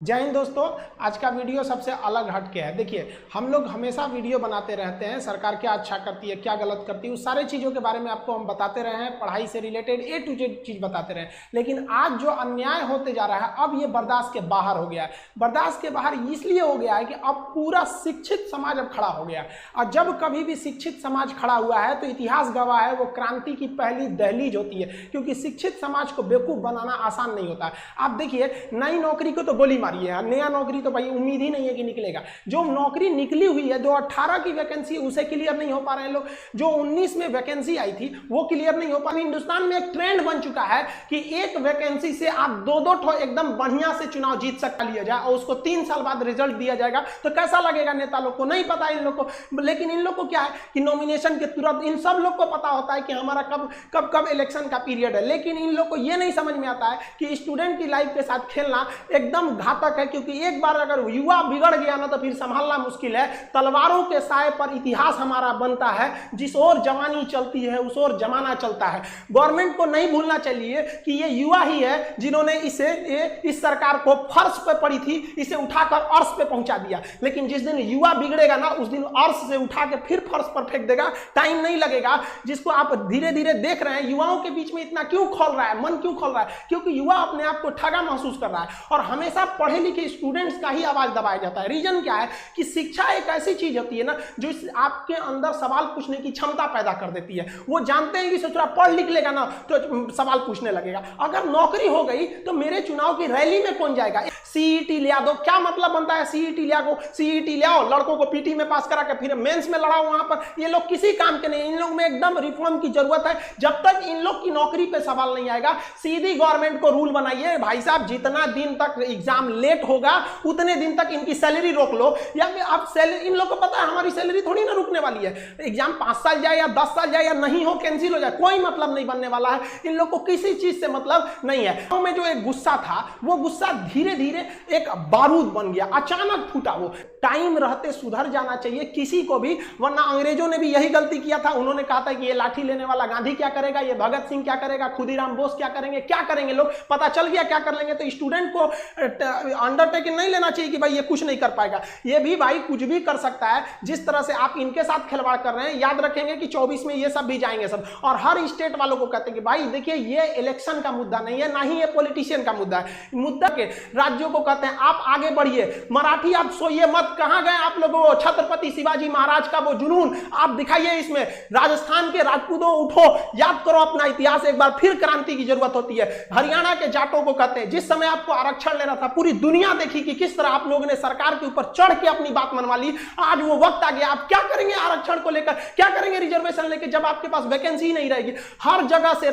जय हिंद दोस्तों। आज का वीडियो सबसे अलग हटके है। देखिए, हम लोग हमेशा वीडियो बनाते रहते हैं, सरकार क्या अच्छा करती है, क्या गलत करती है, उस सारे चीज़ों के बारे में आपको हम बताते रहे हैं, पढ़ाई से रिलेटेड A to Z चीज़ बताते रहे हैं। लेकिन आज जो अन्याय होते जा रहा है, अब ये बर्दाश्त के बाहर हो गया है। बर्दाश्त के बाहर इसलिए हो गया है कि अब पूरा शिक्षित समाज अब खड़ा हो गया है। और जब कभी भी शिक्षित समाज खड़ा हुआ है तो इतिहास गवाह है, वो क्रांति की पहली दहलीज होती है, क्योंकि शिक्षित समाज को बेवकूफ़ बनाना आसान नहीं होता है। आप देखिए, नई नौकरी को तो गोली मारी है, नया नौकरी तो भाई उम्मीद ही नहीं है कि निकलेगा। जो नौकरी निकली हुई है, जो 18 की वैकेंसी उसे क्लियर नहीं हो पा रहे हैं लोग, जो 19 में वैकेंसी आई थी वो क्लियर नहीं हो पा रही। हिंदुस्तान में एक ट्रेंड बन चुका है कि एक वैकेंसी से आप दो ठो एकदम बढ़िया से चुनाव जीत सकता लिया जाए और उसको 3 साल बाद रिजल्ट दिया जाएगा। तो कैसा लगेगा नेता लोग को? नहीं पता इन लोग को। लेकिन इन लोग को क्या है कि नॉमिनेशन के तुरंत इन सब लोग को पता होता है कि हमारा कब इलेक्शन का पीरियड है। लेकिन इन लोग को यह नहीं समझ में आता है कि स्टूडेंट की लाइफ के साथ खेलना एकदम घातक है, क्योंकि एक बार अगर युवा बिगड़ गया ना तो फिर संभालना मुश्किल है। तलवारों के साए पर इतिहास हमारा बनता है, जिस ओर जवानी चलती है उस ओर जमाना चलता है। गवर्नमेंट को नहीं भूलना चाहिए कि ये युवा ही है जिन्होंने इस सरकार को फर्श पे पड़ी थी, इसे उठाकर अर्श पे पहुंचा दिया। लेकिन जिस दिन युवा बिगड़ेगा ना, उस दिन अर्श से उठा के फिर फर्श पर फेंक देगा। टाइम नहीं लगेगा। जिसको आप धीरे धीरे देख रहे हैं, युवाओं के बीच में इतना क्यों खोल रहा है, मन क्यों खोल रहा है? क्योंकि युवा अपने आप को ठगा महसूस कर रहा है और हमेशा पढ़े लिखे स्टूडेंट्स का ही आवाज दबाया जाता है। रीजन क्या है कि शिक्षा एक ऐसी चीज होती है ना जो आपके अंदर सवाल पूछने की क्षमता पैदा कर देती है। वो जानते हैं कि सोचरा पढ़ लिख लेगा ना तो सवाल पूछने लगेगा। अगर नौकरी हो गई तो मेरे चुनाव की रैली में कौन जाएगा? सीईटी ले दो। क्या मतलब बनता है सीईटी ले आओ, लड़कों को पीटी में पास करा के फिर मेंस में लड़ाओ वहां पर। ये लोग किसी काम के नहीं। इन लोग में एकदम रिफॉर्म की जरूरत है। जब तक इन लोग की नौकरी पे सवाल नहीं आएगा, सीधी गवर्नमेंट को रूल बनाइए, भाई साहब जितना दिन तक एग्जाम लेट होगा उतने दिन तक इनकी सैलरी रोक लो। या आप सैलरी, इन लोग को पता है हमारी सैलरी थोड़ी ना रुकने वाली है। एग्जाम 5 साल जाए या 10 साल जाए या नहीं हो, कैंसिल हो जाए, कोई मतलब नहीं बनने वाला है। इन लोग को किसी चीज से मतलब नहीं है। तो में जो एक गुस्सा था, वो गुस्सा धीरे धीरे एक बारूद बन गया, अचानक फूटा। वो टाइम रहते सुधर जाना चाहिए किसी को भी, वरना अंग्रेजों ने भी यही गलती किया था। उन्होंने कहा था कि ये लाठी लेने वाला गांधी क्या करेगा, ये भगत सिंह क्या करेगा, खुदीराम बोस क्या करेंगे लोग। पता चल गया क्या कर लेंगे। तो स्टूडेंट को अंडरटेकिंग नहीं लेना चाहिए कि भाई ये कुछ नहीं कर पाएगा। ये भी भाई कुछ भी कर सकता है। जिस तरह से आप इनके साथ खिलवाड़ कर रहे हैं, याद रखेंगे कि 24 में ये सब भी जाएंगे सब। और हर स्टेट वालों को कहते हैं कि भाई देखिए, ये इलेक्शन का मुद्दा नहीं है, ना ही ये पॉलिटिशियन का मुद्दा है। मुद्दा के राज्यों को कहते हैं आप आगे बढ़िए। मराठी आप सोइए मत। कहां गए आप लोगों? छत्रपति शिवाजी महाराज का वो जुनून आप दिखाइए इसमें। राजस्थान के राजपूतों उठो, याद करो अपना इतिहास एक बार। फिर क्रांति की जरूरत होती है। हरियाणा के जाटों को कहते हैं, जिस समय आपको आरक्षण लेना था, पूरी दुनिया देखी कि किस तरह आप लोगों ने सरकार के ऊपर चढ़ के अपनी बात मनवा ली। आज वो वक्त आ गया। आप क्या करेंगे आरक्षण को लेकर, क्या करेंगे रिजर्वेशन लेकर, जब आपके पास वैकेंसी ही नहीं रहेगी? हर जगह से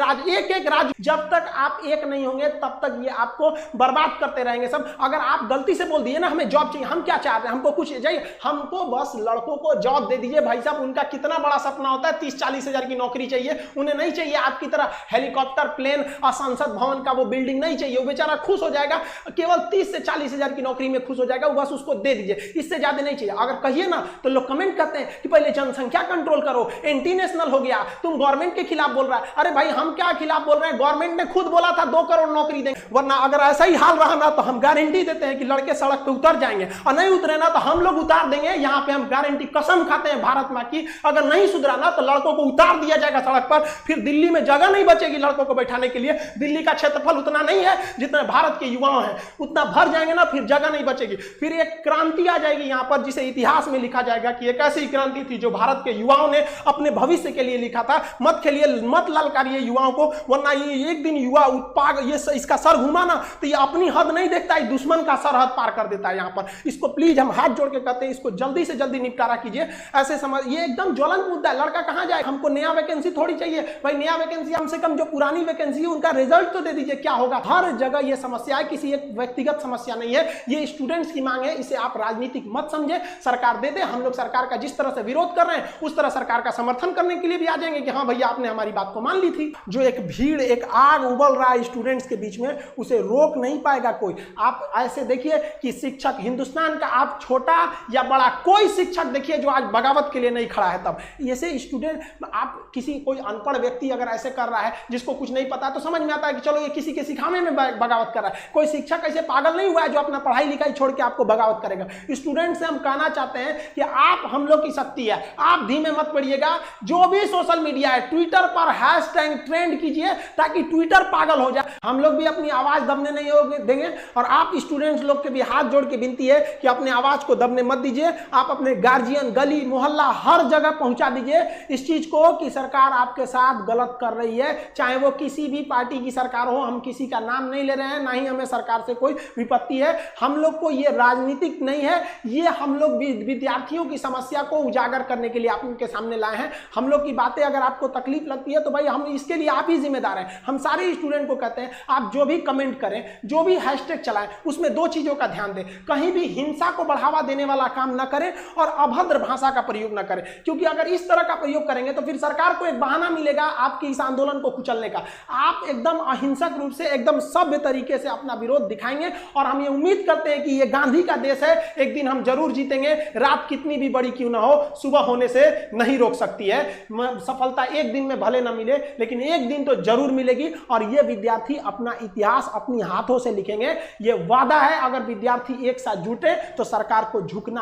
एक राज्य, जब तक आप एक नहीं होंगे तब तक ये आपको बर्बाद करते रहेंगे सब। अगर आप गलती से बोल दिए ना हमें जॉब चाहिए, हम क्या चाहते हैं, हमको कुछ चाहिए, हमको बस लड़कों को जॉब दे दीजिए। भाई साहब, उनका कितना बड़ा सपना होता है, 30-40 हजार की नौकरी चाहिए। उन्हें नहीं चाहिए आपकी तरह हेलीकॉप्टर, प्लेन और संसद भवन का वो बिल्डिंग नहीं चाहिए। वो बेचारा खुश हो जाएगा, केवल 30 से 40 हजार की नौकरी में खुश हो जाएगा। बस उसको दे दीजिए, इससे ज्यादा नहीं चाहिए। अगर कहिए ना तो लोग कमेंट करते हैं कि पहले जनसंख्या कंट्रोल करो, एंटी नेशनल हो गया, तुम गवर्नमेंट के खिलाफ बोल रहा है। अरे भाई, हम क्या खिलाफ बोल रहे हैं? गवर्नमेंट ने खुद बोला था 2 करोड़ नौकरी देंगे। वरना अगर ऐसा ही हाल रहा ना तो हम गारंटी देते हैं कि लड़के सड़क पे उतर जाएंगे, और नहीं उतरे ना तो हम लोग उतार देंगे। यहाँ पे हम गारंटी, कसम खाते हैं भारत मां की, अगर नहीं सुधरा ना तो लड़कों को उतार दिया जाएगा सड़क पर। फिर दिल्ली में जगह नहीं बचेगी लड़कों को बैठाने के लिए। दिल्ली का क्षेत्रफल उतना नहीं है जितना भारत के युवाओं हैं, उतना भर जाएंगे ना, फिर जगह नहीं बचेगी। फिर एक क्रांति आ जाएगी यहाँ पर, जिसे इतिहास में लिखा जाएगा कि एक ऐसी क्रांति थी जो भारत के युवाओं ने अपने भविष्य के लिए लिखा था। मत खेलिए, मत ललकारिए युवाओं को, वरना ये एक दिन युवा ये इसका सर घुमा ना तो ये अपनी हद नहीं देखता है, दुश्मन का सरहद पार कर देता है यहाँ पर। इसको प्लीज हम हाथ जोड़ के कहते हैं, इसको जल्दी से जल्दी निपटारा कीजिए। ऐसे समझ, ये एकदम ज्वलंत मुद्दा है। लड़का कहां जाए? हमको नया वैकेंसी थोड़ी चाहिए भाई। नया वैकेंसी कम से कम जो पुरानी वैकेंसी है उनका रिजल्ट तो दे दीजिए, क्या होगा? हर जगह ये समस्या है, किसी एक व्यक्तिगत समस्या नहीं है, ये स्टूडेंट्स की मांग है। इसे आप राजनीतिक मत समझे। सरकार दे दे, हम लोग सरकार का जिस तरह से विरोध कर रहे हैं उस तरह सरकार का समर्थन करने के लिए भी आ जाएंगे कि हाँ भैया आपने हमारी बात को मान ली थी। जो एक भीड़, एक आग उबल रहा है स्टूडेंट्स के बीच में, उसे रोक नहीं पाएगा कोई। आप ऐसे देखिए कि शिक्षक हिंदुस्तान का, आप छोटा या बड़ा, कोई शिक्षक देखिए जो आज बगावत के लिए नहीं खड़ा है। तब ऐसे स्टूडेंट, आप किसी कोई अनपढ़ व्यक्ति अगर ऐसे कर रहा है जिसको कुछ नहीं पता, तो समझ में आता है कि चलो ये किसी के सिखाने में बगावत कर रहा है। कोई शिक्षक ऐसे पागल नहीं हुआ है जो अपना पढ़ाई लिखाई छोड़ के आपको बगावत करेगा। स्टूडेंट से हम कहना चाहते हैं कि आप हम लोग की शक्ति है, आप धीमे मत पड़िएगा। जो भी सोशल मीडिया है, ट्विटर पर हैशटैग ट्रेंड कीजिए ताकि ट्विटर पागल हो जाए। हम लोग भी अपनी आवाज दबने नहीं देंगे और आप स्टूडेंट्स लोग के भी हाथ जोड़ के विनती है कि अपने आवाज को दबने मत दीजिए। आप अपने गार्जियन, गली मोहल्ला हर जगह पहुंचा दीजिए इस चीज को कि सरकार आपके साथ गलत कर रही है, चाहे वो किसी भी पार्टी की सरकार हो। हम किसी का नाम नहीं ले रहे हैं, ना ही हमें सरकार से कोई विपत्ति है। हम लोग को ये राजनीतिक नहीं है, ये हम लोग विद्यार्थियों की समस्या को उजागर करने के लिए आप उनके सामने लाए हैं। हम लोग की बातें अगर आपको तकलीफ लगती है तो भाई हम इसके लिए आप ही जिम्मेदार हैं। हम सारे स्टूडेंट को कहते हैं आप जो भी कमेंट करें, जो भी हैशटैग चलाएं, उसमें दो चीजों का ध्यान दें। कहीं भी हिंसा को बढ़ावा देने वाला काम ना करें और अभद्र भाषा का प्रयोग ना करें, क्योंकि अगर इस तरह का प्रयोग करेंगे तो फिर सरकार को एक बहाना मिलेगा आपके इस आंदोलन को कुचलने का। आप एकदम अहिंसक रूप से, एकदम सभ्य तरीके से अपना विरोध दिखाएंगे और हम ये उम्मीद करते हैं कि ये गांधी का देश है, एक दिन हम जरूर जीतेंगे। रात कितनी भी बड़ी क्यों ना हो, सुबह होने से नहीं रोक सकती है। सफलता एक दिन में भले ना मिले, लेकिन एक दिन तो जरूर मिलेगी और ये विद्यार्थी अपना इतिहास अपनी हाथों से लिखेंगे। ये वादा है, अगर विद्यार्थी एक साथ जुटे तो सरकार को झुकना